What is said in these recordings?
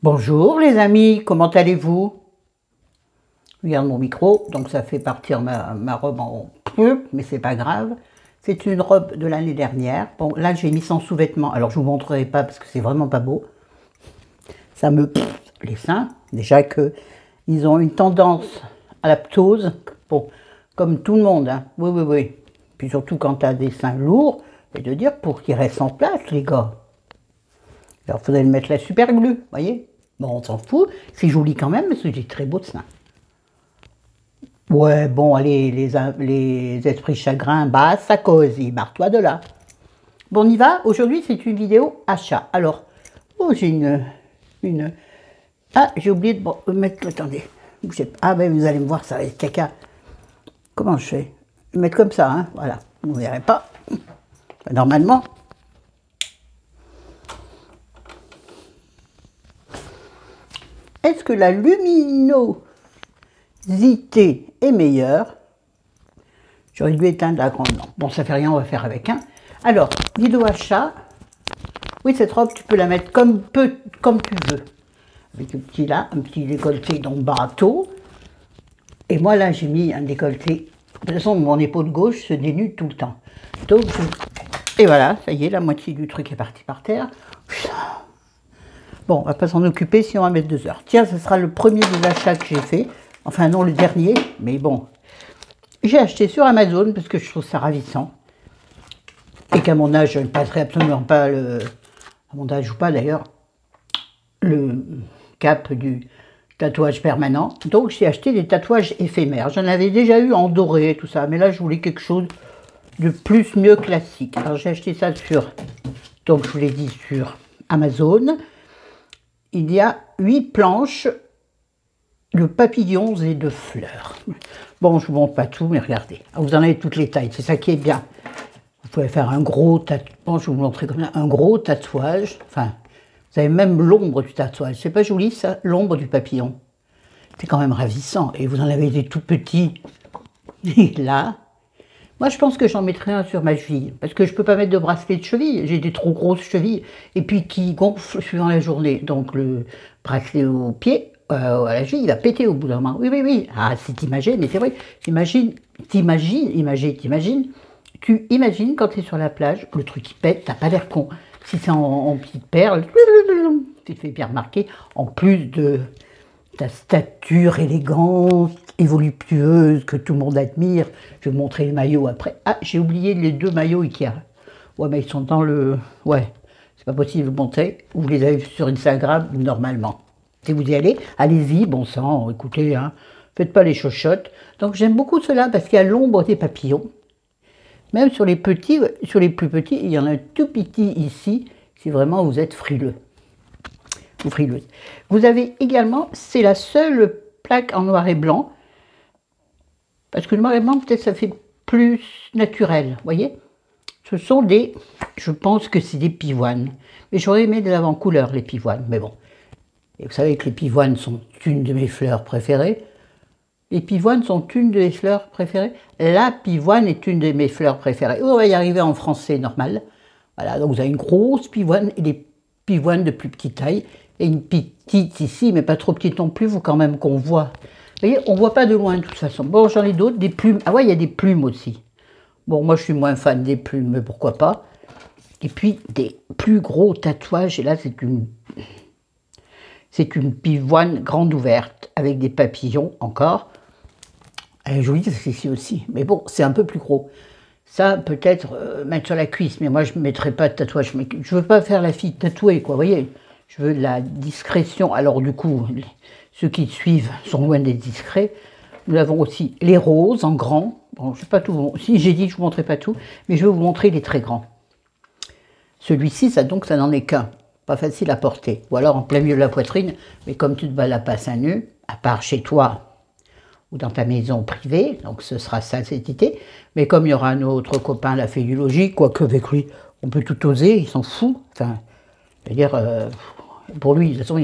Bonjour les amis, comment allez-vous? Regarde mon micro, donc ça fait partir ma robe en peu, mais c'est pas grave. C'est une robe de l'année dernière. Bon, là j'ai mis sans sous-vêtements, alors je vous montrerai pas parce que c'est vraiment pas beau. Ça me les seins, déjà que ils ont une tendance à la ptose, bon, comme tout le monde, hein. Oui, oui, oui. Puis surtout quand tu as des seins lourds, et de dire pour qu'ils restent en place, les gars. Alors il faudrait le mettre la super glue, voyez? Bon, on s'en fout, c'est joli quand même, parce que j'ai très beaux seins. Ouais, bon, allez, les esprits chagrins, bah, ça cause, barre-toi de là. Bon, on y va. Aujourd'hui, c'est une vidéo achat. Alors, oh, j'ai une... Ah, j'ai oublié de mettre... Attendez. Ah, ben, vous allez me voir, ça va être caca. Comment je fais? Mettre comme ça, hein, voilà. Vous ne verrez pas. Normalement. Est-ce que la luminosité est meilleure? J'aurais dû éteindre la grande lampe. Bon, ça fait rien, on va faire avec. Hein. Alors, vidéo achat. Oui, cette robe, tu peux la mettre comme tu veux. Avec un petit décolleté, donc bateau. Et moi, là, j'ai mis un décolleté. De toute façon, mon épaule gauche se dénude tout le temps. Donc, et voilà, ça y est, la moitié du truc est parti par terre. Bon, on va pas s'en occuper si on va mettre 2 heures. Tiens, ce sera le premier des achats que j'ai fait. Enfin, non, le dernier, mais bon. J'ai acheté sur Amazon parce que je trouve ça ravissant. Et qu'à mon âge, je ne passerai absolument pas à mon âge ou pas d'ailleurs, le cap du tatouage permanent. Donc j'ai acheté des tatouages éphémères. J'en avais déjà eu en doré, tout ça. Mais là, je voulais quelque chose de plus, mieux classique. Alors j'ai acheté ça donc je vous l'ai dit, sur Amazon. Il y a 8 planches de papillons et de fleurs. Bon, je ne vous montre pas tout, mais regardez. Vous en avez toutes les tailles, c'est ça qui est bien. Vous pouvez faire un gros tatouage, bon, je vais vous montrer comme ça, un gros tatouage. Enfin, vous avez même l'ombre du tatouage. C'est pas joli ça, l'ombre du papillon. C'est quand même ravissant. Et vous en avez des tout petits. Et là, moi je pense que j'en mettrai un sur ma cheville. Parce que je ne peux pas mettre de bracelet de cheville. J'ai des trop grosses chevilles. Et puis qui gonflent suivant la journée. Donc le bracelet au pied, à la cheville, il va péter au bout d'un moment. Oui, oui, oui. Ah, c'est imagé, mais c'est vrai. Tu imagines quand tu es sur la plage, le truc qui pète, t'as pas l'air con. Si c'est en petites perles, tu te fais bien remarquer, en plus de ta stature élégante, voluptueuse, que tout le monde admire. Je vais vous montrer les maillots après. Ah, j'ai oublié les 2 maillots Ikea. Ouais, mais ils sont dans le... Ouais, c'est pas possible de vous montrer. Vous les avez sur Instagram, normalement. Si vous y allez, allez-y, bon sang, écoutez, hein, faites pas les chochottes. Donc j'aime beaucoup cela parce qu'il y a l'ombre des papillons. Même sur les petits, sur les plus petits, il y en a un tout petit ici, si vraiment vous êtes frileux ou frileuse. Vous avez également, c'est la seule plaque en noir et blanc, parce que le noir et blanc, peut-être ça fait plus naturel, vous voyez. Ce sont des, je pense que c'est des pivoines, mais j'aurais aimé des avant-couleurs, les pivoines, mais bon. Et vous savez que les pivoines sont une de mes fleurs préférées. Les pivoines sont une de mes fleurs préférées. La pivoine est une de mes fleurs préférées. On va y arriver en français normal. Voilà, donc vous avez une grosse pivoine et des pivoines de plus petite taille. Et une petite ici, mais pas trop petite non plus, vous quand même qu'on voit. Vous voyez, on ne voit pas de loin de toute façon. Bon, j'en ai d'autres, des plumes. Ah ouais, il y a des plumes aussi. Bon, moi je suis moins fan des plumes, mais pourquoi pas. Et puis des plus gros tatouages. Et là, c'est une pivoine grande ouverte avec des papillons encore. Elle est jolie, c'est ici aussi. Mais bon, c'est un peu plus gros. Ça, peut-être mettre sur la cuisse, mais moi, je ne mettrai pas de tatouage. Je ne veux pas faire la fille tatouée, quoi, vous voyez. Je veux de la discrétion. Alors, du coup, ceux qui suivent sont loin d'être discrets. Nous avons aussi les roses en grand. Bon, je ne vais pas tout. Si j'ai dit que je ne vous montrerai pas tout, mais je vais vous montrer les très grands. Celui-ci, ça n'en est qu'un. Pas facile à porter. Ou alors en plein milieu de la poitrine, mais comme tu te balades pas seins nus, à part chez toi, ou dans ta maison privée, donc ce sera ça cet été. Mais comme il y aura un autre copain, la fée du logis, quoique avec lui, on peut tout oser, il s'en fout. Enfin, c'est-à-dire, pour lui, de toute façon,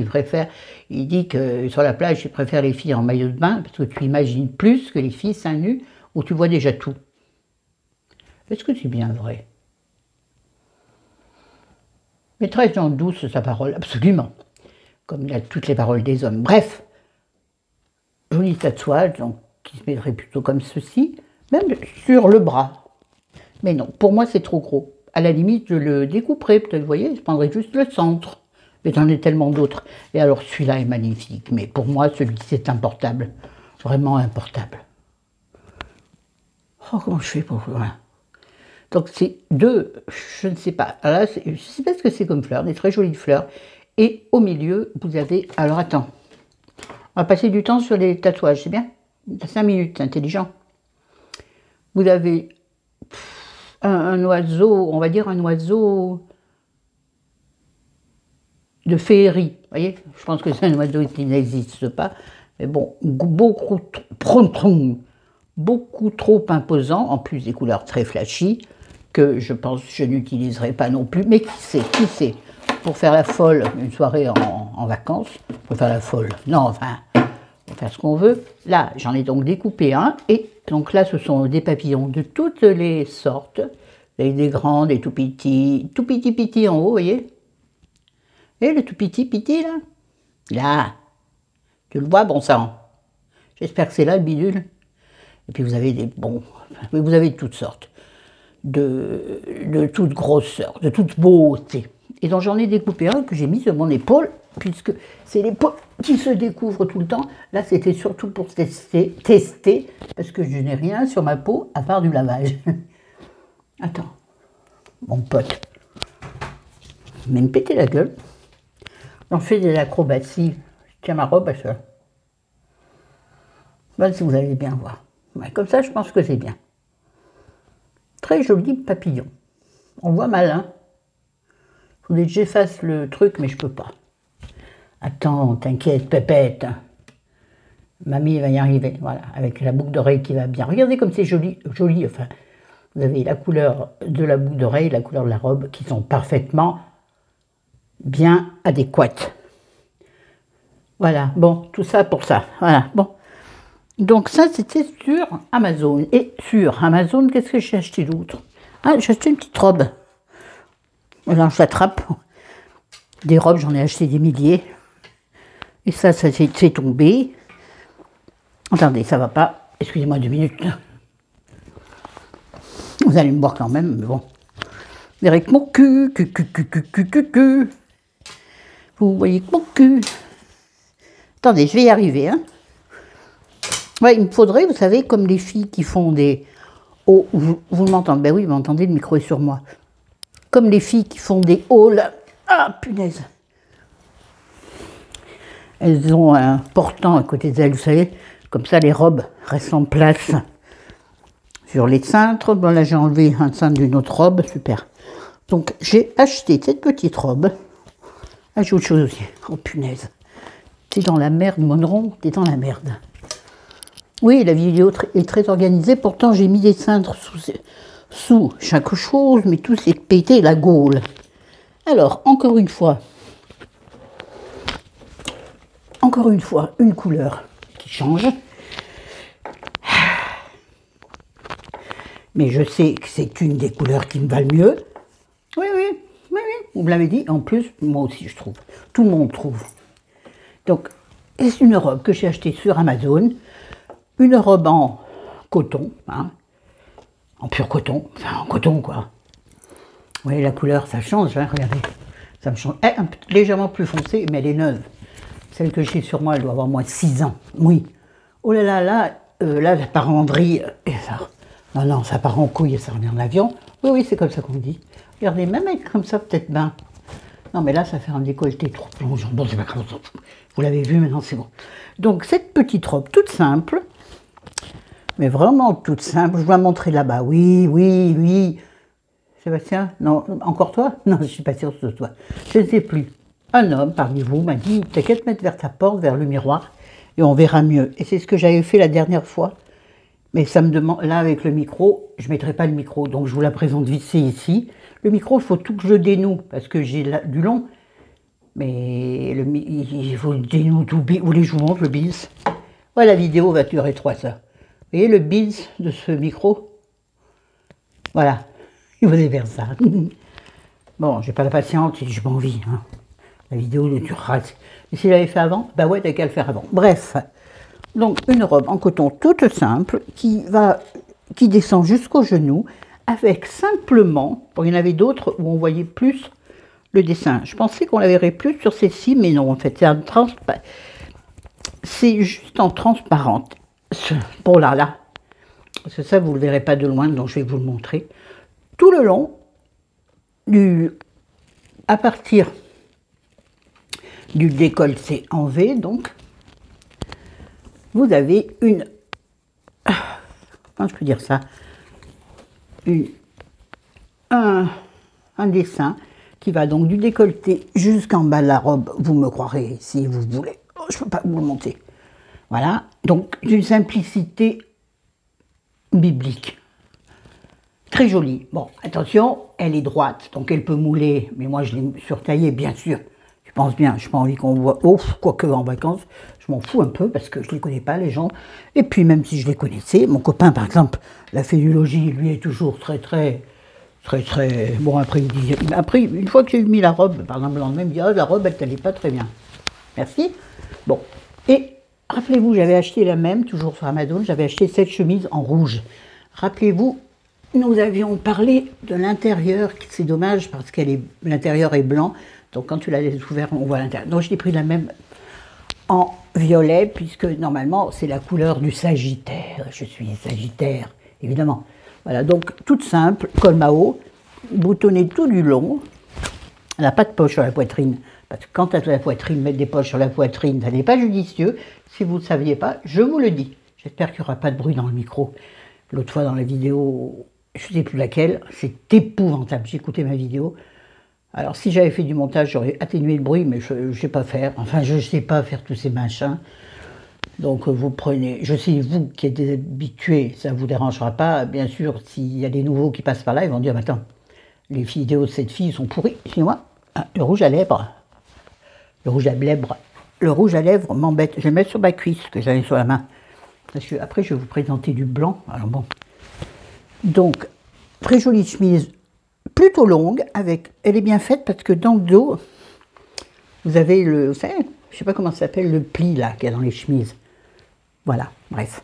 il dit que sur la plage, il préfère les filles en maillot de bain, parce que tu imagines plus que les filles seins nus, où tu vois déjà tout. Est-ce que c'est bien vrai? Mais très douce sa parole, absolument. comme il y a toutes les paroles des hommes. Bref, joli tatouage, donc qui se mettrait plutôt comme ceci, même sur le bras. Mais non, pour moi c'est trop gros. À la limite, je le découperais, peut-être, vous voyez, je prendrais juste le centre. Mais j'en ai tellement d'autres. Et alors celui-là est magnifique, mais pour moi, celui-ci est importable. Vraiment importable. Oh, comment je fais pour... Voilà. Donc c'est deux, je ne sais pas, là, je ne sais pas ce que c'est comme fleurs, des très jolies fleurs. Et au milieu, vous avez... Alors attends, on va passer du temps sur les tatouages, c'est bien? 5 minutes, intelligent. Vous avez un oiseau, on va dire un oiseau de féerie, vous voyez? Je pense que c'est un oiseau qui n'existe pas, mais bon, beaucoup trop imposant, en plus des couleurs très flashy, que je pense que je n'utiliserai pas non plus, mais qui sait, pour faire la folle, une soirée en vacances, pour faire la folle, non, enfin, pour faire ce qu'on veut. Là, j'en ai donc découpé un, et donc là, ce sont des papillons de toutes les sortes, avec des grands, des tout petits en haut, vous voyez? Et le tout petit, là, là, tu le vois, bon sang. J'espère que c'est là le bidule. Et puis vous avez des bons, vous avez de toutes sortes, de toute grosseur, de toute beauté. Et donc j'en ai découpé un que j'ai mis sur mon épaule, puisque c'est l'épaule qui se découvre tout le temps. Là c'était surtout pour tester, parce que je n'ai rien sur ma peau à part du lavage. Attends, mon pote, mais me péter la gueule. J'en fais des acrobaties. Tiens ma robe à ça. Voilà, si vous allez bien voir. Ouais, comme ça, je pense que c'est bien. Très joli papillon. On voit mal, hein. Il faudrait que j'efface le truc, mais je peux pas. Attends, t'inquiète, pépette. Mamie va y arriver, voilà, avec la boucle d'oreille qui va bien. Regardez comme c'est joli, joli, enfin. Vous avez la couleur de la boucle d'oreille, la couleur de la robe, qui sont parfaitement bien adéquates. Voilà, bon, tout ça pour ça, voilà, bon. Donc ça, c'était sur Amazon. Et sur Amazon, qu'est-ce que j'ai acheté d'autre? Ah, j'ai acheté une petite robe. Voilà, je l'attrape. Des robes, j'en ai acheté des milliers. Et ça s'est tombé. Attendez, ça va pas. Excusez-moi 2 minutes. Vous allez me voir quand même, mais bon. Avec mon cul. Vous voyez que mon cul. Attendez, je vais y arriver, hein. Ouais, il me faudrait, vous savez, comme les filles qui font des... Oh, vous m'entendez? Ben oui, vous m'entendez, le micro est sur moi. Comme les filles qui font des hauls. Ah, punaise. Elles ont un portant à côté d'elles, vous savez. Comme ça, les robes restent en place sur les cintres. Bon, là, j'ai enlevé un cintre d'une autre robe. Super. Donc, j'ai acheté cette petite robe. Ah, j'ai autre chose aussi. Oh, punaise. T'es dans la merde, Monron. T'es dans la merde. Oui, la vidéo est très organisée, pourtant j'ai mis des cintres sous chaque chose, mais tout s'est pété la gaule. Alors, encore une fois, une couleur qui change. Mais je sais que c'est une des couleurs qui me va le mieux. Oui, vous me l'avez dit. En plus, moi aussi je trouve. Tout le monde trouve. Donc, c'est une robe que j'ai achetée sur Amazon. Une robe en coton, hein, en pur coton, enfin en coton quoi. Vous voyez la couleur, ça change, hein, regardez. Ça me change. Elle est légèrement plus foncée, mais elle est neuve. Celle que j'ai sur moi, elle doit avoir moins de 6 ans. Oui. Oh là là, là, ça part en vrille. Et ça, non, ça part en couille et ça revient en avion. Oui, c'est comme ça qu'on dit. Regardez, même avec comme ça, peut-être ben. Non, mais là, ça fait un décolleté trop plongeant. Bon, c'est pas grave. Vous l'avez vu, maintenant c'est bon. Donc, cette petite robe toute simple, mais vraiment toute simple. Je vais la montrer là-bas. Oui. Sébastien? Non, encore toi? Non, je ne suis pas sûre que ce soit. Je ne sais plus. Un homme parmi vous m'a dit, t'as qu'à te mettre vers ta porte, vers le miroir, et on verra mieux. Et c'est ce que j'avais fait la dernière fois. Mais ça me demande, là avec le micro, je ne mettrai pas le micro, donc je vous la présente vite, c'est ici. Le micro, il faut tout que je dénoue, parce que j'ai du long. Mais il faut le dénoue tout. Vous voulez que je vous montre le biz? Ouais, la vidéo va durer 3 heures. Vous voyez le biz de ce micro? Voilà, il vous faire ça. Bon, j'ai pas la patience, j'ai pas envie. Hein. La vidéo durera. Et si j'avais fait avant, bah ouais, t'as qu'à le faire avant. Bref, donc une robe en coton toute simple qui descend jusqu'au genou, avec simplement, bon, il y en avait d'autres où on voyait plus le dessin. Je pensais qu'on la verrait plus sur celle-ci, mais non, en fait, c'est juste en transparente. Bon là, parce que ça, vous ne le verrez pas de loin, donc je vais vous le montrer. Tout le long, à partir du décolleté en V, donc, vous avez comment je peux dire ça, un dessin qui va donc du décolleté jusqu'en bas de la robe, vous me croirez si vous voulez, je ne peux pas vous le monter. Voilà, donc d'une simplicité biblique. Très jolie. Bon, attention, elle est droite, donc elle peut mouler, mais moi je l'ai surtaillée, bien sûr. Je pense bien, je n'ai pas envie qu'on voit, quoique en vacances, je m'en fous un peu parce que je ne les connais pas, les gens. Et puis même si je les connaissais, mon copain par exemple, la fait du logis, lui est toujours très, bon, après, une fois que j'ai mis la robe, par exemple, le lendemain, il me dit, ah, la robe, elle t'allait pas très bien. Merci. Bon, et rappelez-vous, j'avais acheté la même, toujours sur Amazon, j'avais acheté cette chemise en rouge. Rappelez-vous, nous avions parlé de l'intérieur, c'est dommage parce que l'intérieur est blanc, donc quand tu la laisses ouverte, on voit l'intérieur. Donc j'ai pris la même en violet, puisque normalement c'est la couleur du Sagittaire. Je suis Sagittaire, évidemment. Voilà, donc toute simple, col Mao, boutonné tout du long. Elle n'a pas de poche sur la poitrine, parce que quand tu as la poitrine, mettre des poches sur la poitrine, ça n'est pas judicieux. Si vous ne le saviez pas, je vous le dis. J'espère qu'il n'y aura pas de bruit dans le micro. L'autre fois dans la vidéo, je ne sais plus laquelle, c'est épouvantable. J'ai écouté ma vidéo. Alors si j'avais fait du montage, j'aurais atténué le bruit, mais je ne sais pas faire. Enfin, je ne sais pas faire tous ces machins. Donc vous prenez, je sais, vous qui êtes habitués, ça ne vous dérangera pas. Bien sûr, s'il y a des nouveaux qui passent par là, ils vont dire, mais attends, les vidéos de cette fille sont pourries. Excusez-moi, le rouge à lèvres, le rouge à lèvres m'embête. Je vais le mettre sur ma cuisse, que j'avais sur la main. Parce que après, je vais vous présenter du blanc. Alors bon. Donc, très jolie chemise, plutôt longue, elle est bien faite parce que dans le dos, vous avez vous savez, je ne sais pas comment ça s'appelle, le pli là, qu'il y a dans les chemises. Voilà, bref.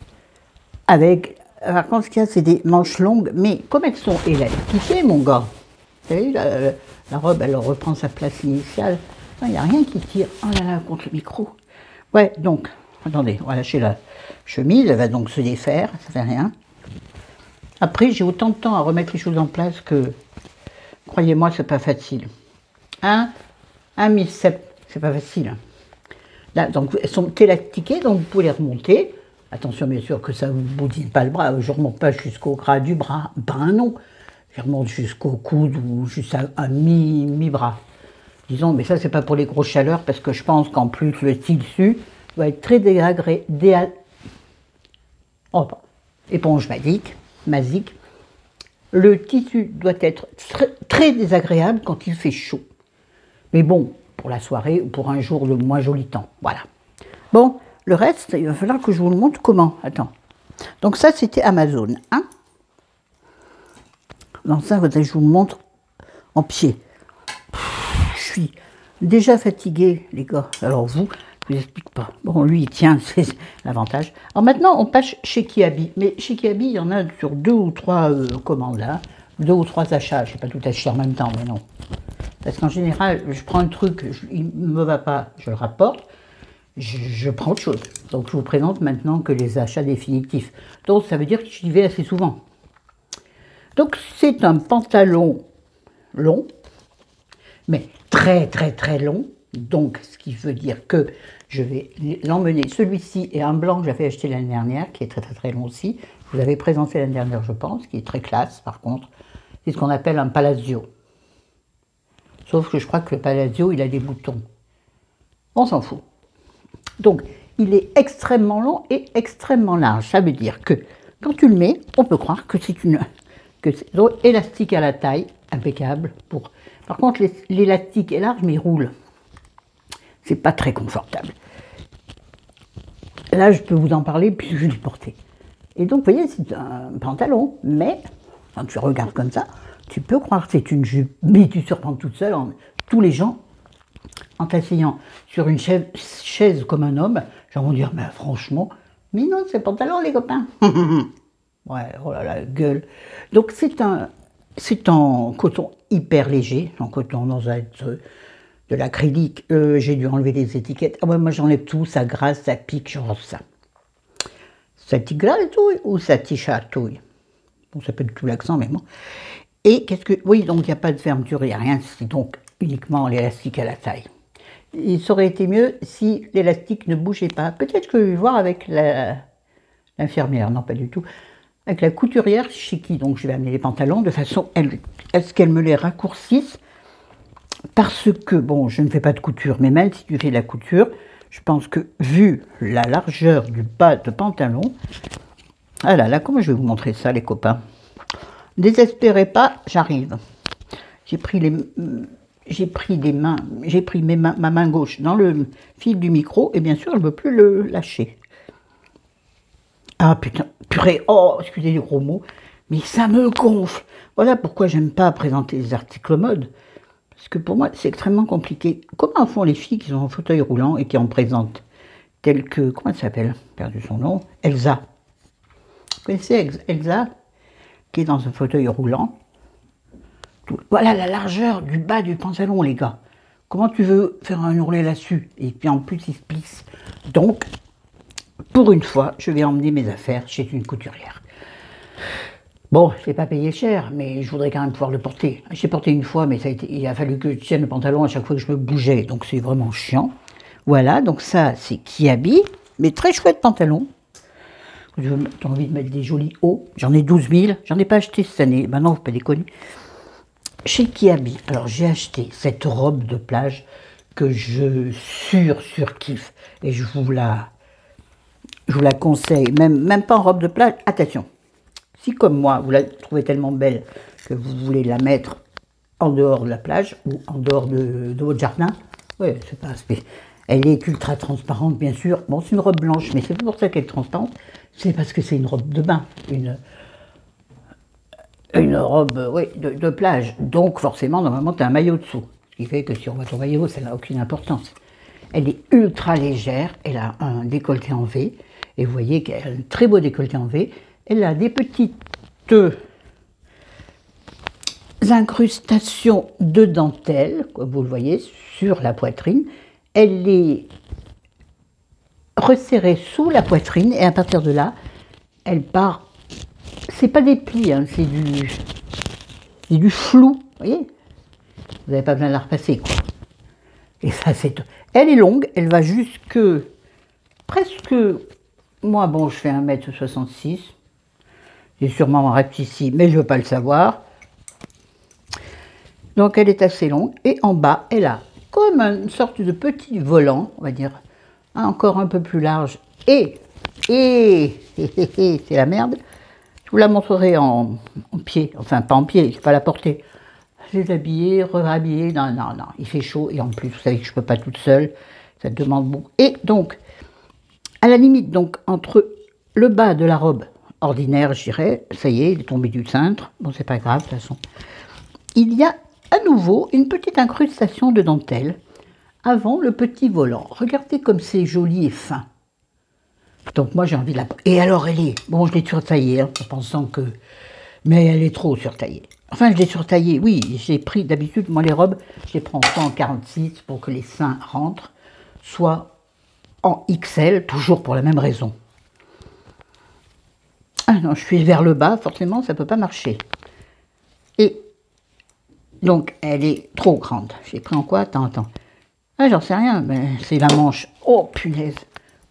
Par contre, ce qu'il y a, c'est des manches longues, mais comme elles sont élastiquées, mon gars, vous savez, la robe, elle reprend sa place initiale. Il n'y a rien qui tire, oh là là, contre le micro. Ouais, donc, attendez, on va lâcher la chemise, elle va donc se défaire, ça fait rien. Après, j'ai autant de temps à remettre les choses en place que, croyez-moi, c'est pas facile. Un mi-sept, c'est pas facile. Là, donc, elles sont élastiquées, donc vous pouvez les remonter. Attention, bien sûr, que ça ne vous boudine pas le bras. Je ne remonte pas jusqu'au gras du bras. Ben non. Je remonte jusqu'au coude ou jusqu'à un mi-bras. Disons, mais ça, c'est pas pour les grosses chaleurs, parce que je pense qu'en plus, le tissu va être très éponge magique. Le tissu doit être très désagréable quand il fait chaud. Mais bon, pour la soirée ou pour un jour de moins joli temps. Voilà. Bon, le reste, il va falloir que je vous le montre comment. Attends. Donc ça, c'était Amazon. Hein, donc ça, je vous le montre en pied. Je suis déjà fatiguée, les gars. Alors vous, je vous explique pas. Bon, lui, il tient, c'est l'avantage. Alors maintenant, on passe chez Kiabi. Mais chez Kiabi, il y en a sur 2 ou 3 commandes, là. 2 ou 3 achats. Je ne vais pas tout acheter en même temps, mais non. Parce qu'en général, je prends un truc, il ne me va pas, je le rapporte, je prends autre chose. Donc je vous présente maintenant que les achats définitifs. Donc ça veut dire que j'y vais assez souvent. Donc c'est un pantalon long, mais très long. Donc ce qui veut dire que je vais l'emmener. Celui-ci est un blanc que j'avais acheté l'année dernière, qui est très long aussi. Je vous avais présenté l'année dernière, je pense, qui est très classe par contre. C'est ce qu'on appelle un palazzo. Sauf que je crois que le palazzo, il a des boutons. On s'en fout. Donc, il est extrêmement long et extrêmement large. Ça veut dire que quand tu le mets, on peut croire que c'est élastique à la taille, impeccable. Par contre, l'élastique est large, mais il roule. C'est pas très confortable. Là, je peux vous en parler puisque je l'ai porté. Et donc, vous voyez, c'est un pantalon, mais quand tu regardes comme ça, tu peux croire que c'est une jupe, mais tu surprends toute seule. Tous les gens en t'asseyant sur une chaise comme un homme, les gens vont dire, mais franchement, mais non, c'est pantalon les copains. Ouais, oh là là, gueule. Donc c'est en coton hyper léger, en coton dans de l'acrylique. J'ai dû enlever les étiquettes. Ah ouais, moi j'enlève tout, ça grasse, ça pique, je range ça. Ça t'y gratouille ou ça t'y chatouille? Bon, ça peut être tout l'accent, mais bon. Et qu'est-ce que... Oui, donc il n'y a pas de fermeture, il n'y a rien, c'est donc uniquement l'élastique à la taille. Il aurait été mieux si l'élastique ne bougeait pas. Peut-être que je vais voir avec l'infirmière, non pas du tout, avec la couturière chez qui donc je vais amener les pantalons, de façon à ce qu'elle me les raccourcisse, parce que, bon, je ne fais pas de couture, mais même si tu fais de la couture, je pense que vu la largeur du bas de pantalon, ah là là, comment je vais vous montrer ça les copains? Désespérez pas, j'arrive. J'ai pris ma main gauche dans le fil du micro et bien sûr, je ne veux plus le lâcher. Ah putain, purée, oh, excusez les gros mots, mais ça me gonfle. Voilà pourquoi j'aime pas présenter les articles mode. Parce que pour moi, c'est extrêmement compliqué. Comment font les filles qui sont en fauteuil roulant et qui en présentent? Telles que, comment elle s'appelle? Perdu son nom. Elsa. Vous connaissez Elsa? Qui est dans un fauteuil roulant. Voilà la largeur du bas du pantalon, les gars. Comment tu veux faire un ourlet là-dessus? Et puis en plus, il se plisse. Donc, pour une fois, je vais emmener mes affaires chez une couturière. Bon, je ne l'ai pas payé cher, mais je voudrais quand même pouvoir le porter. J'ai porté une fois, mais il a fallu que je tienne le pantalon à chaque fois que je me bougeais, donc c'est vraiment chiant. Voilà, donc ça, c'est Kiabi, mais très chouette pantalon. J'ai envie de mettre des jolis hauts, j'en ai 12 000, j'en ai pas acheté cette année, maintenant, faut pas déconner. Chez Kiabi, alors j'ai acheté cette robe de plage que je surkiffe, et je vous la conseille, même pas en robe de plage, attention. Si comme moi, vous la trouvez tellement belle que vous voulez la mettre en dehors de la plage ou en dehors de votre jardin, ouais, c'est pas aspect. Elle est ultra transparente, bien sûr. Bon, c'est une robe blanche, mais c'est pas pour ça qu'elle est transparente. C'est parce que c'est une robe de bain, une robe oui, de plage. Donc, forcément, normalement, tu as un maillot dessous. Ce qui fait que si on voit ton maillot, ça n'a aucune importance. Elle est ultra légère. Elle a un décolleté en V. Et vous voyez qu'elle a un très beau décolleté en V. Elle a des petites incrustations de dentelle, comme vous le voyez, sur la poitrine. Elle est resserrée sous la poitrine et à partir de là, elle part. C'est pas des plis, hein, c'est du flou, vous voyez. Vous n'avez pas besoin de la repasser, quoi. Et ça, c'est. Elle est longue, elle va jusque presque. Moi, bon, je fais 1,66 m. J'ai sûrement un reste ici, mais je ne veux pas le savoir. Donc elle est assez longue. Et en bas, elle a comme une sorte de petit volant, on va dire, encore un peu plus large. Et c'est la merde. Je vous la montrerai en pied. Enfin, pas en pied, je ne vais pas la porter. Je les habiller, rhabiller. Non, non, non. Il fait chaud. Et en plus, vous savez que je ne peux pas toute seule. Ça demande beaucoup. Et donc, à la limite, donc, entre le bas de la robe ordinaire, je dirais, ça y est, il est tombé du cintre, bon c'est pas grave de toute façon. Il y a à nouveau une petite incrustation de dentelle avant le petit volant. Regardez comme c'est joli et fin. Donc moi j'ai envie de la... Et alors elle est... Bon je l'ai surtaillée, hein, en pensant que... Mais elle est trop surtaillée. Enfin je l'ai surtaillée, oui, j'ai pris d'habitude, moi les robes, je les prends soit en 46 pour que les seins rentrent, soit en XL, toujours pour la même raison. Ah non, je suis vers le bas, forcément, ça ne peut pas marcher. Et donc, elle est trop grande. J'ai pris en quoi? Attends. Ah, j'en sais rien, mais c'est la manche. Oh, punaise.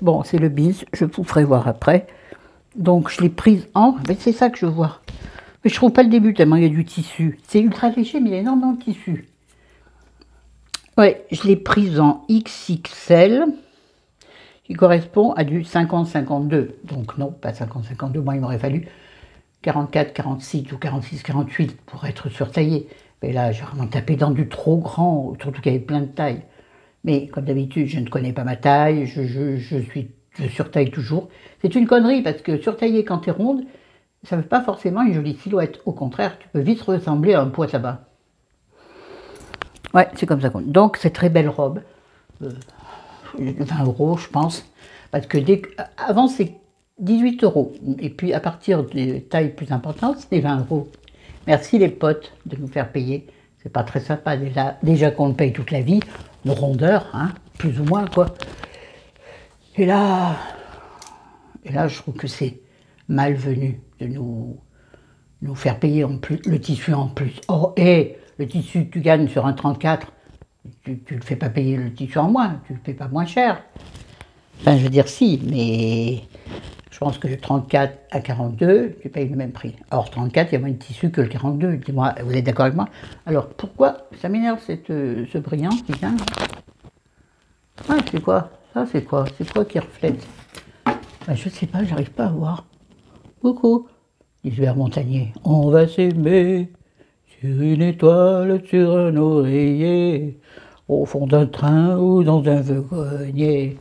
Bon, c'est le bis, je vous ferai voir après. Donc, je l'ai prise en... C'est ça que je vois. Mais je trouve pas le début, tellement il y a du tissu. C'est ultra léger, mais il y a énormément de tissu. Ouais, je l'ai prise en XXL. Qui correspond à du 50-52. Donc non, pas 50-52, moi il m'aurait fallu 44-46 ou 46-48 pour être surtaillé. Mais là, j'ai vraiment tapé dans du trop grand, surtout qu'il y avait plein de tailles. Mais comme d'habitude, je ne connais pas ma taille, je surtaille toujours. C'est une connerie parce que surtailler quand tu es ronde, ça ne fait pas forcément une jolie silhouette. Au contraire, tu peux vite ressembler à un poids tabac. Ouais, c'est comme ça qu'on dit. Donc, cette très belle robe, 20 euros, je pense. Parce que avant, c'est 18 euros. Et puis, à partir des tailles plus importantes, c'était 20 euros. Merci les potes de nous faire payer. C'est pas très sympa déjà qu'on le paye toute la vie, nos rondeurs, hein, plus ou moins, quoi. Et là, je trouve que c'est malvenu de nous faire payer en plus, le tissu en plus. Oh, et le tissu que tu gagnes sur un 34, tu ne le fais pas payer le tissu en moins, tu ne le fais pas moins cher. Enfin, je veux dire si, mais je pense que le 34 à 42, tu payes le même prix. Or, 34, il y a moins de tissu que le 42. Dis-moi, vous êtes d'accord avec moi? Alors, pourquoi ça m'énerve ce brillant qui vient? Ah, c'est quoi? Ça, c'est quoi? C'est quoi qui reflète? Ben, je sais pas, j'arrive pas à voir. Coucou, dit Hubert Montagnier. On va s'aimer sur une étoile, sur un oreiller, au fond d'un train ou dans un wagonnier.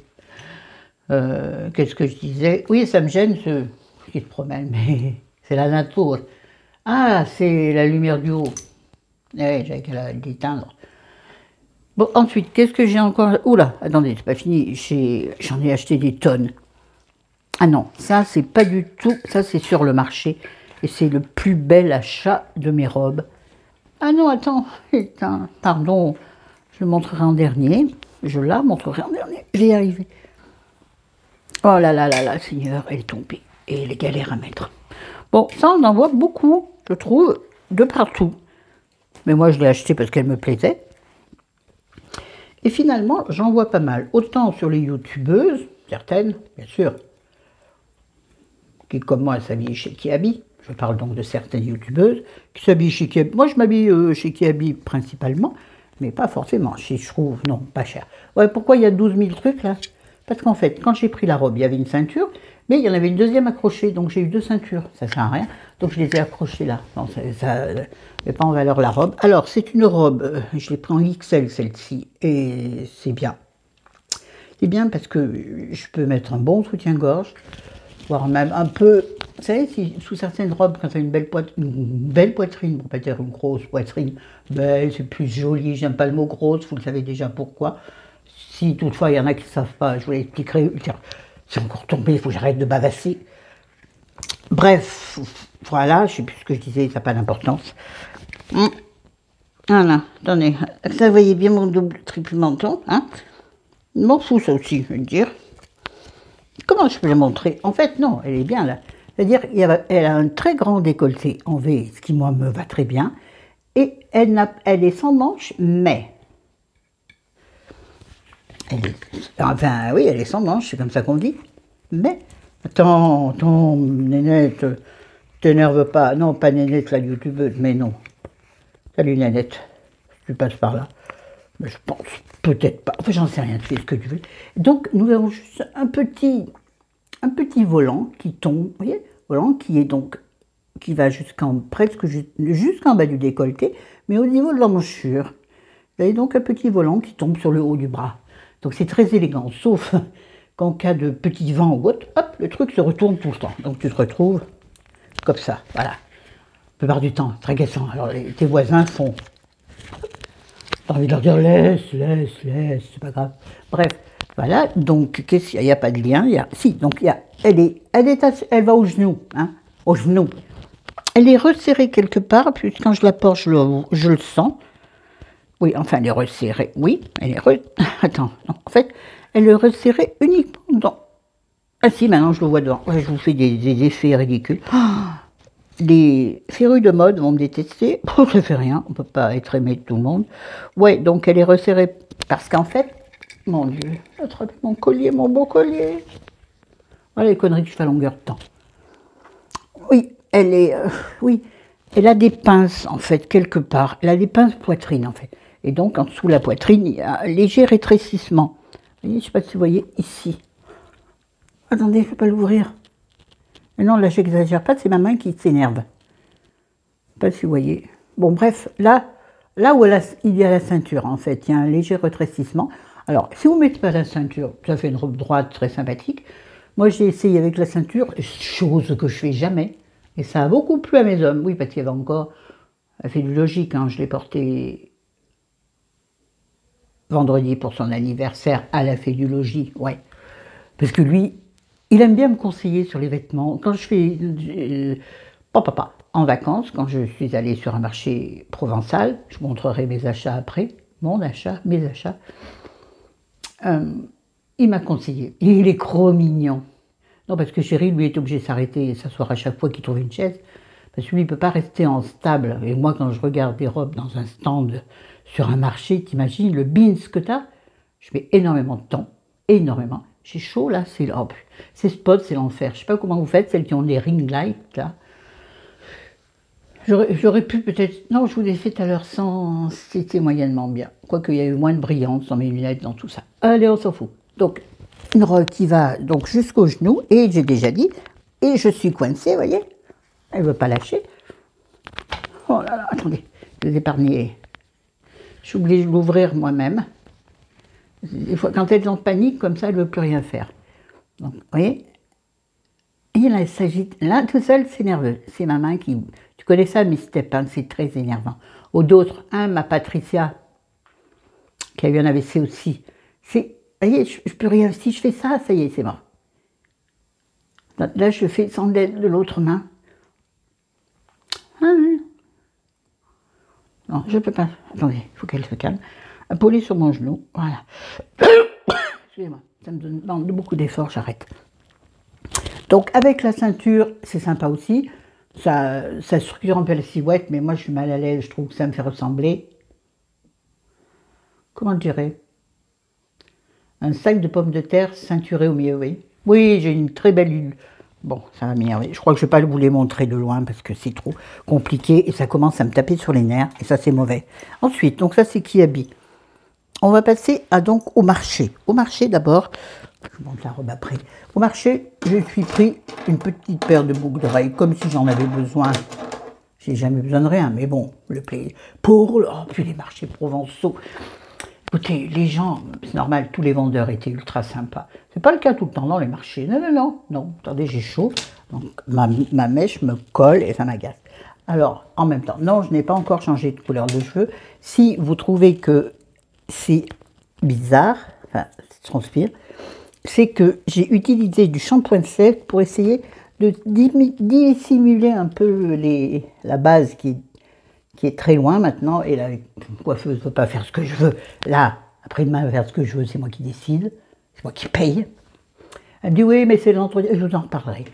Qu'est-ce que je disais? Oui, ça me gêne ce qui se promène, mais c'est la nature. Ah, c'est la lumière du haut. Oui, j'avais qu'à l'éteindre. Bon, ensuite, qu'est-ce que j'ai encore? Oula, attendez, c'est pas fini. J'en ai acheté des tonnes. Ah non, ça, c'est pas du tout. Ça, c'est sur le marché. Et c'est le plus bel achat de mes robes. Ah non, attends, putain, pardon. Je le montrerai en dernier. Je la montrerai en dernier. Je vais y arriver. Oh là là là là, Seigneur, elle est tombée. Et les galères à mettre. Bon, ça, on en voit beaucoup, je trouve, de partout. Mais moi, je l'ai acheté parce qu'elle me plaisait. Et finalement, j'en vois pas mal. Autant sur les youtubeuses, certaines, bien sûr, qui, comme moi, s'habillent chez Kiabi. Je parle donc de certaines youtubeuses qui s'habillent chez Kiabi. Moi, je m'habille chez Kiabi principalement, mais pas forcément. Je trouve, non, pas cher. Ouais, pourquoi il y a 12 000 trucs là? Parce qu'en fait, quand j'ai pris la robe, il y avait une ceinture, mais il y en avait une deuxième accrochée, donc j'ai eu 2 ceintures. Ça ne sert à rien, donc je les ai accrochées là. Non, ça ne met pas en valeur la robe. Alors, c'est une robe, je l'ai pris en XL celle-ci, et c'est bien. C'est bien parce que je peux mettre un bon soutien-gorge, voire même un peu... Vous savez, si, sous certaines robes, quand tu as une belle poitrine, pour pas dire une grosse poitrine, belle, c'est plus joli, j'aime pas le mot grosse, vous le savez déjà pourquoi. Si toutefois il y en a qui ne savent pas, je vous l'expliquerai. C'est encore tombé, il faut que j'arrête de bavasser. Bref, voilà, je ne sais plus ce que je disais, ça n'a pas d'importance. Voilà, attendez, ça vous voyez bien mon double triple menton, hein? Je m'en fous ça aussi, je veux dire. Comment je peux la montrer? En fait, non, elle est bien là. C'est-à-dire, elle a un très grand décolleté en V, ce qui moi me va très bien. Et elle est sans manches, mais... Enfin, oui, elle est sans manches, c'est comme ça qu'on dit. Mais, attends, Nénette, t'énerve pas. Non, pas Nénette, la youtubeuse, mais non. Salut Nénette, tu passes par là. Mais je pense peut-être pas. Enfin, j'en sais rien, tu fais ce que tu veux. Donc, nous avons juste un petit volant qui tombe, vous voyez, volant qui va jusqu'en bas du décolleté, mais au niveau de l'embouchure. Vous avez donc un petit volant qui tombe sur le haut du bras. Donc c'est très élégant, sauf qu'en cas de petit vent ou autre, hop, le truc se retourne tout le temps. Donc tu te retrouves comme ça, voilà. La plupart du temps, très agaçant. Alors tes voisins font... T'as envie de leur dire laisse, c'est pas grave. Bref, voilà, donc qu'est-ce qu'il y a? Il n'y a pas de lien, si, donc il y a... Elle va au genou, hein, au genou. Elle est resserrée quelque part, puis quand je la porte, je le sens. Oui, enfin, elle est resserrée. Oui, elle est Attends, non, en fait, elle est resserrée uniquement dans... Ah si, maintenant je le vois devant. Ouais, je vous fais des effets ridicules. Les férus de mode vont me détester. Ça fait rien, on ne peut pas être aimé de tout le monde. Ouais, donc elle est resserrée parce qu'en fait... Mon Dieu, j'ai attrapé mon collier, mon beau collier. Voilà les conneries que je fais à longueur de temps. Oui, elle est... oui, elle a des pinces, en fait, quelque part. Elle a des pinces poitrine, en fait. Et donc, en dessous de la poitrine, il y a un léger rétrécissement. Vous voyez, je ne sais pas si vous voyez, ici. Attendez, je ne vais pas l'ouvrir. Non, là, j'exagère pas, c'est ma main qui s'énerve. Je ne sais pas si vous voyez. Bon, bref, là où il y a la ceinture, en fait, il y a un léger rétrécissement. Alors, si vous ne mettez pas la ceinture, ça fait une robe droite très sympathique. Moi, j'ai essayé avec la ceinture, chose que je fais jamais. Et ça a beaucoup plu à mes hommes. Oui, parce qu'il y avait encore... Ça fait du logique, hein, je l'ai porté... vendredi pour son anniversaire à la Fée du Logis, ouais. Parce que lui, il aime bien me conseiller sur les vêtements. Quand je fais, papa, en vacances, quand je suis allée sur un marché provençal, je montrerai mes achats après, mes achats, il m'a conseillé. Et il est trop mignon. Non, parce que chéri, lui, est obligé de s'arrêter et s'asseoir à chaque fois qu'il trouve une chaise. Parce que lui, il ne peut pas rester en stable. Et moi, quand je regarde des robes dans un stand sur un marché, t'imagines le beans que t'as? Je mets énormément de temps, énormément. J'ai chaud là, ces spots, c'est l'enfer. Je ne sais pas comment vous faites, celles qui ont des ring lights là. J'aurais pu peut-être... Non, je vous l'ai fait tout à l'heure sans... C'était moyennement bien. Quoique il y a eu moins de brillance dans mes lunettes, dans tout ça. Allez, on s'en fout. Donc, une robe qui va donc jusqu'au genou, et j'ai déjà dit, et je suis coincée, vous voyez? Elle ne veut pas lâcher. Oh là là, attendez, je vais épargner. Je suis obligée de l'ouvrir moi-même. Des fois, quand elle est en panique, comme ça, elle ne veut plus rien faire. Donc, vous voyez? Et là, elle s'agite. Là, tout seul, c'est nerveux. C'est ma main qui... Tu connais ça, mes steps, hein, c'est très énervant. Ou d'autres, ma Patricia, qui a eu un AVC aussi. C'est... Vous voyez, je peux rien... Si je fais ça, ça y est, c'est mort. Là, je fais sans l'aide de l'autre main. Ah, oui. Non, je ne peux pas. Attendez, il faut qu'elle se calme. Appuyer sur mon genou, voilà. Excusez-moi, ça me demande beaucoup d'efforts, j'arrête. Donc avec la ceinture, c'est sympa aussi. Ça structure un peu la silhouette, mais moi je suis mal à l'aise, je trouve que ça me fait ressembler. Comment je dirais? Un sac de pommes de terre ceinturé au milieu, oui. Oui, j'ai une très belle... Bon, ça va m'énerver. Je crois que je ne vais pas vous les montrer de loin parce que c'est trop compliqué et ça commence à me taper sur les nerfs et ça c'est mauvais. Ensuite, donc ça c'est Kiabi. On va passer donc au marché. Au marché d'abord, je vous montre la robe après. Au marché, je suis pris une petite paire de boucles d'oreilles comme si j'en avais besoin. J'ai jamais besoin de rien, mais bon, le plaisir. Puis les marchés provençaux. Écoutez, les gens, c'est normal, tous les vendeurs étaient ultra sympas. C'est pas le cas tout le temps dans les marchés. Non. Attendez, j'ai chaud. Donc ma mèche me colle et ça m'agace. Alors, en même temps, non, je n'ai pas encore changé de couleur de cheveux. Si vous trouvez que c'est bizarre, enfin, ça transpire, c'est que j'ai utilisé du shampoing sec pour essayer de dissimuler un peu la base qui est très loin maintenant, et la coiffeuse ne veut pas faire ce que je veux. Là, après-demain, elle va faire ce que je veux, c'est moi qui décide, c'est moi qui paye. Elle me dit, oui, mais c'est l'entretien, je vous en reparlerai.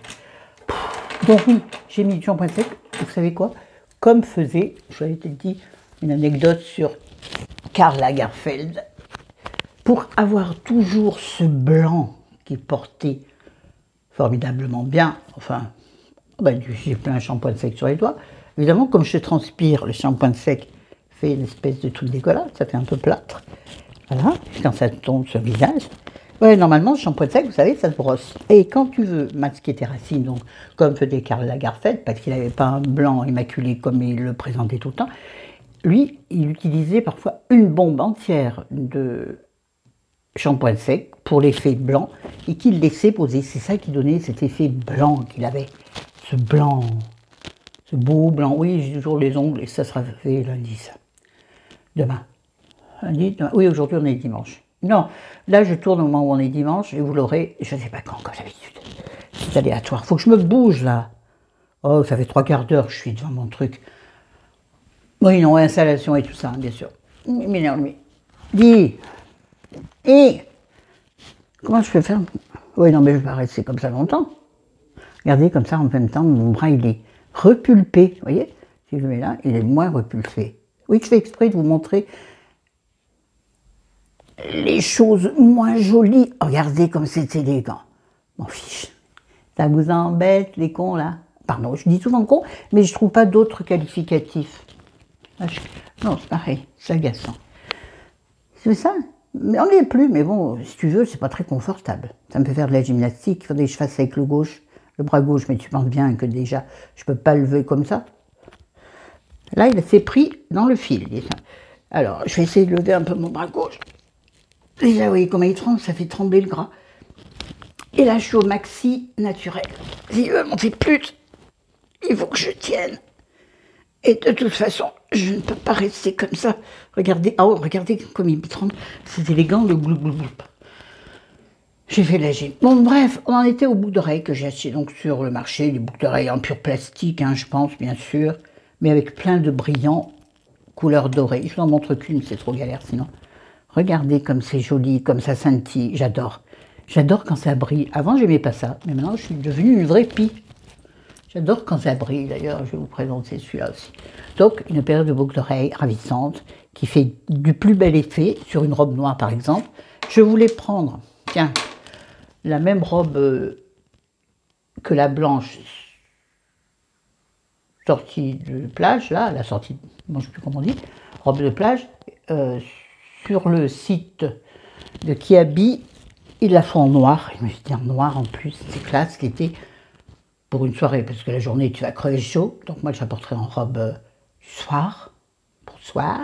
Donc oui, j'ai mis du shampoing sec, vous savez quoi? Comme faisait, je vous avais dit, une anecdote sur Karl Lagerfeld, pour avoir toujours ce blanc qui portait formidablement bien, enfin, j'ai plein un shampoing sec sur les doigts. Évidemment, comme je transpire, le shampoing sec fait une espèce de truc dégueulasse, ça fait un peu plâtre. Voilà, quand ça tombe sur le visage. Ouais, normalement, le shampoing sec, vous savez, ça se brosse. Et quand tu veux masquer tes racines, donc, comme faisait Karl Lagerfeld, parce qu'il n'avait pas un blanc immaculé comme il le présentait tout le temps, lui, il utilisait parfois une bombe entière de shampoing sec pour l'effet blanc et qu'il laissait poser. C'est ça qui donnait cet effet blanc qu'il avait. Ce blanc, ce beau blanc. Oui, j'ai toujours les ongles et ça sera fait lundi, ça. Demain. Lundi, demain. Oui, aujourd'hui on est dimanche. Non, là je tourne au moment où on est dimanche et vous l'aurez, je ne sais pas quand, comme d'habitude. C'est aléatoire. Faut que je me bouge là. Oh, ça fait 3/4 d'heure que je suis devant mon truc. Oui, non, installation et tout ça, bien sûr. Mais non, lui. Dis. Et comment je peux faire? Oui, non, mais je vais pas rester comme ça longtemps. Regardez, comme ça, en même temps, mon bras, il est repulpé. Vous voyez? Si je le mets là, il est moins repulpé. Oui, je fais exprès de vous montrer les choses moins jolies. Regardez comme c'est élégant. M'en fiche. Ça vous embête, les cons, là? Pardon, je dis souvent con, mais je trouve pas d'autres qualificatifs. Non, c'est pareil, c'est agaçant. C'est ça? Mais on n'y est plus, mais bon, si tu veux, c'est pas très confortable. Ça me fait faire de la gymnastique, il faudrait que je fasse avec le bras gauche, mais tu penses bien que déjà, je peux pas le lever comme ça. Là, il s'est pris dans le fil. Alors, je vais essayer de lever un peu mon bras gauche. Déjà, vous voyez comment il tremble, ça fait trembler le gras. Et là, je suis au maxi naturel. Si je veux monter plus, il faut que je tienne. Et de toute façon, je ne peux pas rester comme ça. Regardez, oh, regardez comme il me tremble. C'est élégant, le glou glou glou. J'ai fait la gym. Bon, bref, on en était aux boucles d'oreilles que j'ai acheté donc sur le marché. Des boucles d'oreilles en pur plastique, hein, je pense, bien sûr. Mais avec plein de brillants, couleur dorée. Je n'en montre qu'une, c'est trop galère sinon. Regardez comme c'est joli, comme ça scintille. J'adore. J'adore quand ça brille. Avant, j'aimais pas ça. Mais maintenant, je suis devenue une vraie pie. J'adore quand ça brille, d'ailleurs, je vais vous présenter celui-là aussi. Donc, une paire de boucles d'oreilles ravissante, qui fait du plus bel effet sur une robe noire, par exemple. Je voulais prendre, tiens, la même robe que la blanche sortie de plage, là, la sortie, bon, je ne sais plus comment on dit, robe de plage, sur le site de Kiabi, ils la font en noir. Je me suis dit en noir en plus, c'est classe l'été. Pour une soirée, parce que la journée, tu vas crever chaud. Donc moi, j'apporterai en robe du soir, pour le soir,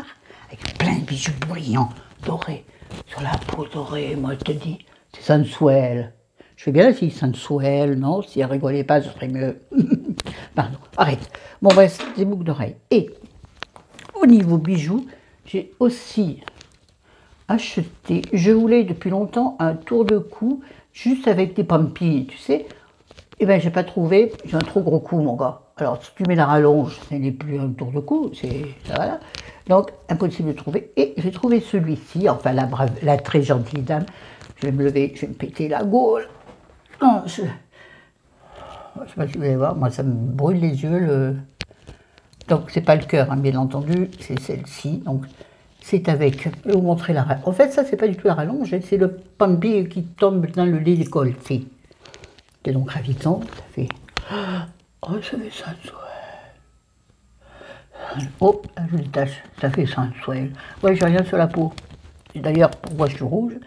avec plein de bijoux brillants, dorés, sur la peau dorée, moi, je te dis, c'est sensuel. Je fais bien la fille sensuelle, non? Si elle rigolait pas, ce serait mieux. Pardon, arrête. Bon, bref, des boucles d'oreilles. Et, au niveau bijoux, j'ai aussi acheté, je voulais depuis longtemps un tour de cou, juste avec des pampilles, tu sais. Eh bien, j'ai pas trouvé, j'ai un trop gros cou, mon gars. Alors, si tu mets la rallonge, ce n'est plus un tour de cou, c'est ça va là. Donc, impossible de trouver. Et j'ai trouvé celui-ci, enfin, la très gentille dame. Je vais me lever, je vais me péter la gaule. Non, je sais pas si vous allez voir, moi, ça me brûle les yeux. Donc, c'est pas le cœur, hein, bien entendu, c'est celle-ci. Donc, c'est avec, je vais vous montrer la rallonge. En fait, ça, c'est pas du tout la rallonge, c'est le pampi qui tombe dans le lait d'école, c'est. C'est donc ravissant, ça fait... Oh, ça fait sensuel. Oh, la jolie tache, ça fait sensuel. Ouais, j'ai rien sur la peau. D'ailleurs, pourquoi je suis rouge?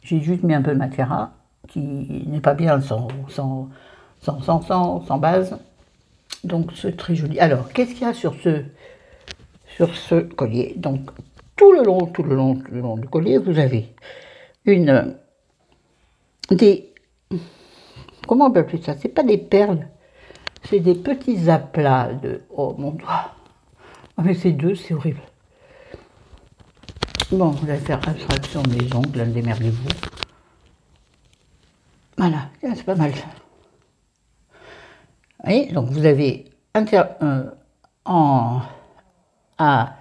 J'ai juste mis un peu de mascara, qui n'est pas bien sans base. Donc, c'est très joli. Alors, qu'est-ce qu'il y a sur ce collier? Donc, tout le long du collier, vous avez comment on peut appeler ça? C'est pas des perles, c'est des petits aplats de... Oh mon doigt. Ah mais c'est deux, c'est horrible. Bon, vous allez faire abstraction des ongles, démerdez-vous. Voilà, c'est pas mal ça. Vous voyez, donc vous avez à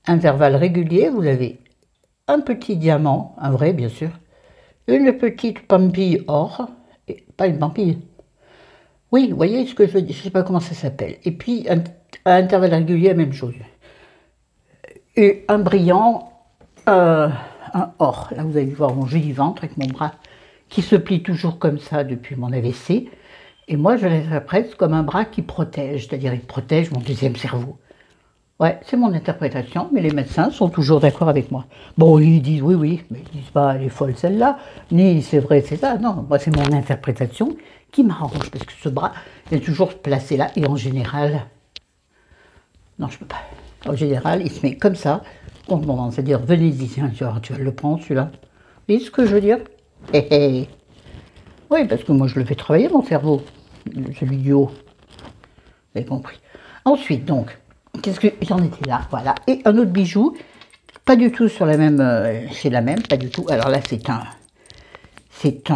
intervalles réguliers, vous avez un petit diamant, un vrai bien sûr, une petite pampille or, et pas une pampille. Oui, vous voyez ce que je veux dire, je ne sais pas comment ça s'appelle. Et puis, à intervalles réguliers, la même chose. Et un brillant, un or. Là, vous allez voir mon joli ventre avec mon bras qui se plie toujours comme ça depuis mon AVC. Et moi, je l'interprète comme un bras qui protège, c'est-à-dire il protège mon deuxième cerveau. Ouais, c'est mon interprétation, mais les médecins sont toujours d'accord avec moi. Bon, ils disent oui, oui, mais ils disent pas elle est folle celle-là, ni c'est vrai, c'est ça. Non, moi c'est mon interprétation qui m'arrange, parce que ce bras il est toujours placé là, et en général, non je peux pas. En général, il se met comme ça, contre mon ventre, c'est-à-dire venez-y, tu vas le prendre celui-là. Vous voyez ce que je veux dire? Hé hé. Oui, parce que moi je le fais travailler mon cerveau, celui du haut. Vous avez compris. Ensuite, donc, qu'est-ce que j'en étais là, voilà. Et un autre bijou, pas du tout sur la même, c'est la même, pas du tout. Alors là, c'est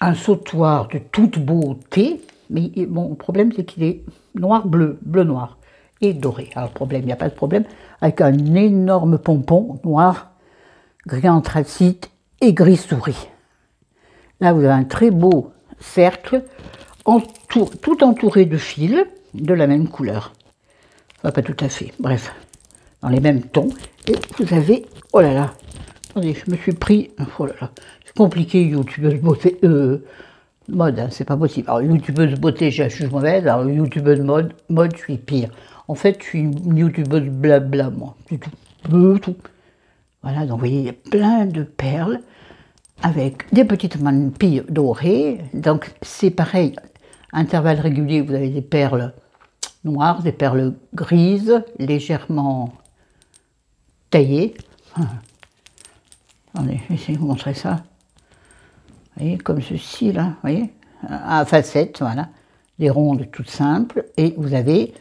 un sautoir de toute beauté, mais bon, le problème c'est qu'il est noir-bleu, bleu-noir et doré. Alors problème, il n'y a pas de problème, avec un énorme pompon noir, gris anthracite et gris souris. Là, vous avez un très beau cercle, tout entouré de fils de la même couleur. Enfin, pas tout à fait, bref, dans les mêmes tons. Et vous avez, oh là là, attendez, je me suis pris, oh là là, c'est compliqué, youtubeuse beauté, mode, hein, c'est pas possible. Alors, youtubeuse beauté, je suis mauvaise, alors youtubeuse mode, je suis pire. En fait, je suis une youtubeuse blabla, moi, c'est tout. Voilà, donc vous voyez, il y a plein de perles, avec des petites mampilles dorées, donc c'est pareil, intervalles réguliers, vous avez des perles noires, des perles grises, légèrement taillées. Attendez, je vais essayer de vous montrer ça. Vous voyez, comme ceci, là, vous voyez, à facettes, voilà. des rondes toutes simples, et vous avez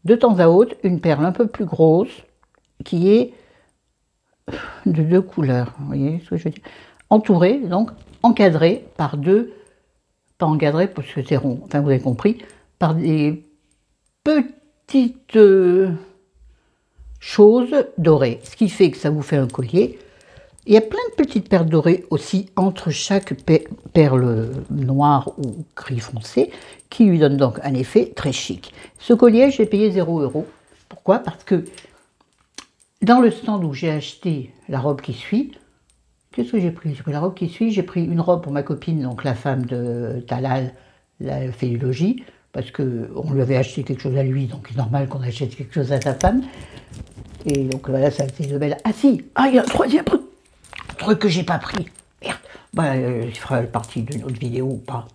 de temps à autre une perle un peu plus grosse qui est de 2 couleurs, vous voyez ce que je veux dire, entourée, donc encadrée par deux, pas encadrée parce que c'est rond, enfin vous avez compris, par des petites choses dorées, ce qui fait que ça vous fait un collier. Il y a plein de petites perles dorées aussi entre chaque perle noire ou gris foncé, qui lui donne donc un effet très chic. Ce collier, j'ai payé 0 €. Pourquoi? Parce que dans le stand où j'ai acheté la robe qui suit, qu'est-ce que j'ai pris? J'ai pris la robe qui suit, j'ai pris une robe pour ma copine, donc la femme de Talal, la fait du logis, parce qu'on lui avait acheté quelque chose à lui, donc c'est normal qu'on achète quelque chose à sa femme. Et donc voilà, ça fait de belle. Ah si, ah il y a un troisième truc que j'ai pas pris. Merde. Bah, il fera partie d'une autre vidéo ou pas.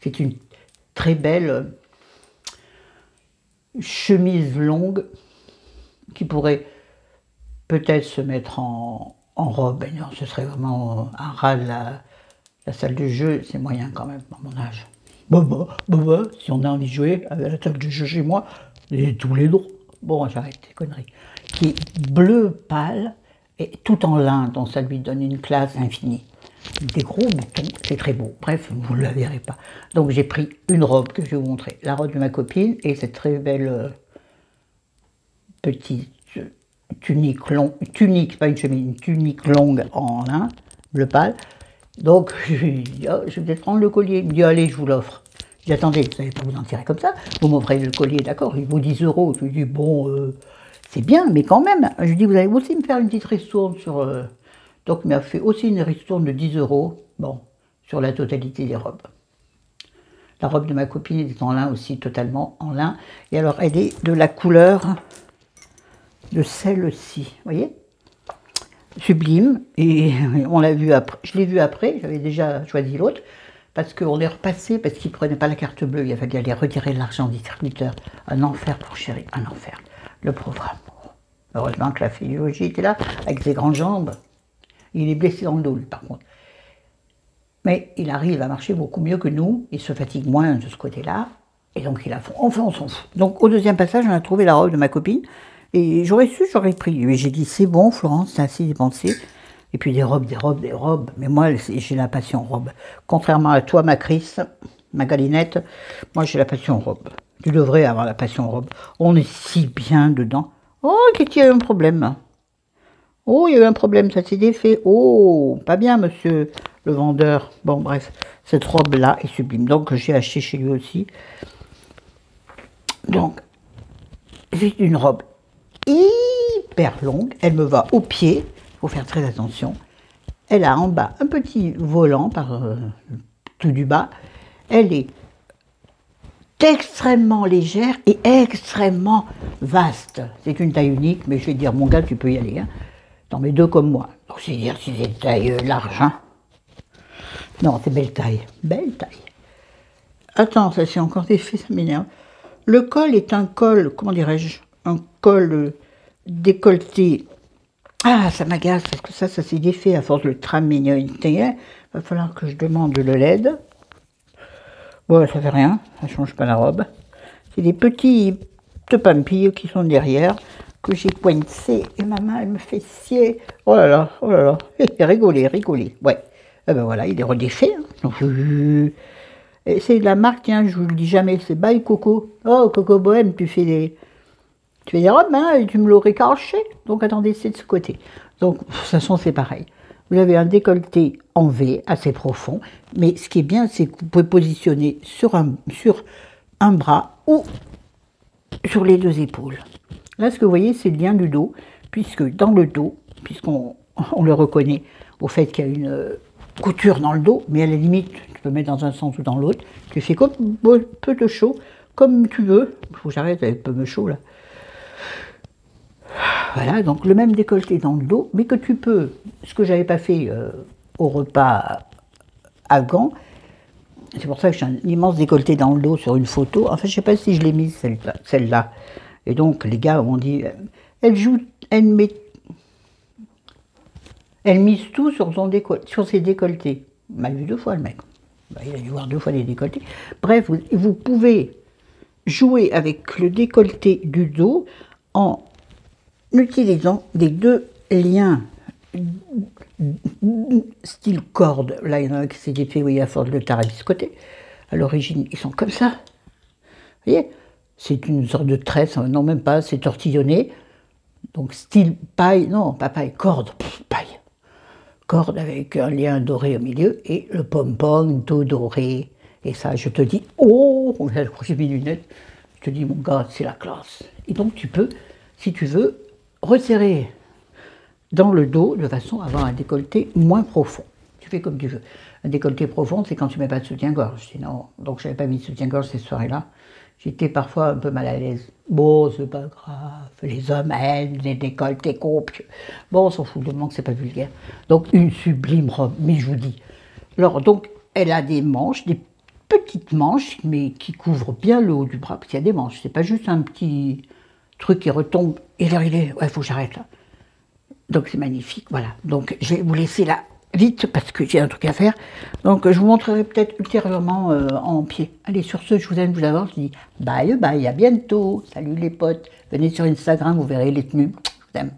C'est une très belle chemise longue qui pourrait peut-être se mettre en robe. Mais non, ce serait vraiment un ras de la salle de jeu. C'est moyen quand même, à mon âge. Bah, si on a envie de jouer à la table de jeu chez moi, tous les droits. Bon, j'arrête les conneries. Qui est bleu pâle et tout en lin, donc ça lui donne une classe infinie. Des gros boutons, c'est très beau. Bref, vous ne la verrez pas. Donc j'ai pris une robe que je vais vous montrer, la robe de ma copine, et cette très belle petite tunique longue, pas une chemise, une tunique longue en lin, bleu pâle. Donc je lui dis, oh, je vais peut-être prendre le collier. Il me dit, allez, je vous l'offre. J'ai dit, attendez, vous n'allez pas vous en tirer comme ça, vous m'offrez le collier, d'accord, il vaut 10 €. Je lui dis, bon, c'est bien, mais quand même. Je lui dis, vous allez aussi me faire une petite ristourne sur... Donc il m'a fait aussi une ristourne de 10 €, bon, sur la totalité des robes. La robe de ma copine est en lin aussi, totalement en lin. Et alors, elle est de la couleur de celle-ci, vous voyez? Sublime, et on l'a vu après, je l'ai vu après, j'avais déjà choisi l'autre, parce qu'on est repassé, parce qu'il ne prenait pas la carte bleue, il a fallu aller retirer l'argent du distributeur. Un enfer pour chéri, un enfer. Le pauvre amour. Heureusement que la physiologie était là, avec ses grandes jambes. Il est blessé dans le dos, lui, par contre. Mais il arrive à marcher beaucoup mieux que nous, il se fatigue moins de ce côté-là, et donc il a fond. Enfin, on s'en fout. Donc au deuxième passage, on a trouvé la robe de ma copine, et j'aurais su, j'aurais pris. Mais j'ai dit, c'est bon, Florence, c'est assez dépensé. Et puis des robes. Mais moi, j'ai la passion robe. Contrairement à toi, ma Chris, ma galinette, moi j'ai la passion robe. Tu devrais avoir la passion robe. On est si bien dedans. Oh, qu'est-ce qu'il y a eu un problème? Oh, il y a eu un problème, ça s'est défait. Oh, pas bien, monsieur le vendeur. Bon, bref, cette robe-là est sublime. Donc, j'ai acheté chez lui aussi. Donc, c'est une robe hyper longue. Elle me va au pied. Il faut faire très attention. Elle a en bas un petit volant par tout du bas. Elle est extrêmement légère et extrêmement vaste. C'est une taille unique, mais je vais dire, mon gars, tu peux y aller. Hein. T'en mets 2 comme moi. Donc, c'est dire si c'est une taille large. Hein. Non, c'est belle taille. Belle taille. Attends, ça c'est encore des faits, ça m'énerve. Le col est un col, comment dirais-je, un col décolleté. Ah, ça m'agace, parce que ça s'est défait à force de le tramer. Il va falloir que je demande le LED. Bon, ça fait rien, ça ne change pas la robe. C'est des petits pampilles qui sont derrière, que j'ai coincés, et ma main, elle me fait scier. Oh là là, rigoler. Ouais, et ben voilà, il est redéfait. Hein. Donc, c'est de la marque, tiens, je vous le dis jamais, c'est By Coco. Oh, Coco Bohème, tu fais des robes, hein, et tu me l'aurais caché. Donc attendez, c'est de ce côté. Donc, de toute façon, c'est pareil. Vous avez un décolleté en V, assez profond, mais ce qui est bien, c'est que vous pouvez positionner sur un bras ou sur les 2 épaules. Là, ce que vous voyez, c'est le lien du dos, puisque dans le dos, puisqu'on le reconnaît au fait qu'il y a une couture dans le dos, mais à la limite, tu peux mettre dans un sens ou dans l'autre, tu fais comme peu de chaud, comme tu veux. Il faut que j'arrête avec peu de chaud, là. Voilà, donc le même décolleté dans le dos, mais que tu peux, ce que j'avais pas fait au repas afghan, c'est pour ça que j'ai un immense décolleté dans le dos sur une photo. En fait, je sais pas si je l'ai mise celle-là. Et donc les gars m'ont dit, elle mise tout sur ses décolletés. Il m'a vu 2 fois le mec. Ben, il a dû voir 2 fois les décolletés. Bref, vous pouvez jouer avec le décolleté du dos en utilisant des 2 liens style corde. Là, il y en a un qui s'est défait, oui, à force de le tarabiscoter. À l'origine, ils sont comme ça. Vous voyez, c'est une sorte de tresse, non même pas, c'est tortillonné. Donc style paille, non, pas paille, corde, paille. Corde avec un lien doré au milieu et le pom-pom, dos doré. Et ça, je te dis, oh, j'ai mes lunettes. Je te dis, mon gars, c'est la classe. Et donc tu peux, si tu veux, resserrer dans le dos de façon à avoir un décolleté moins profond. Tu fais comme tu veux. Un décolleté profond, c'est quand tu mets pas de soutien-gorge. Sinon, donc j'avais pas mis de soutien-gorge ces soirées-là. J'étais parfois un peu mal à l'aise. Bon, c'est pas grave, les hommes aiment les décolletés copieux. Bon, on s'en fout, du moment que c'est pas vulgaire. Donc une sublime robe, mais je vous dis. Alors donc, elle a des manches, des petites manches, mais qui couvrent bien le haut du bras, parce qu'il y a des manches. C'est pas juste un petit truc qui retombe. Et là, il est, ouais, faut que j'arrête là. Donc c'est magnifique, voilà. Donc je vais vous laisser là vite parce que j'ai un truc à faire. Donc je vous montrerai peut-être ultérieurement en pied. Allez, sur ce, je vous aime, je vous avance. Je dis bye bye, à bientôt. Salut les potes. Venez sur Instagram, vous verrez les tenues. Je vous aime.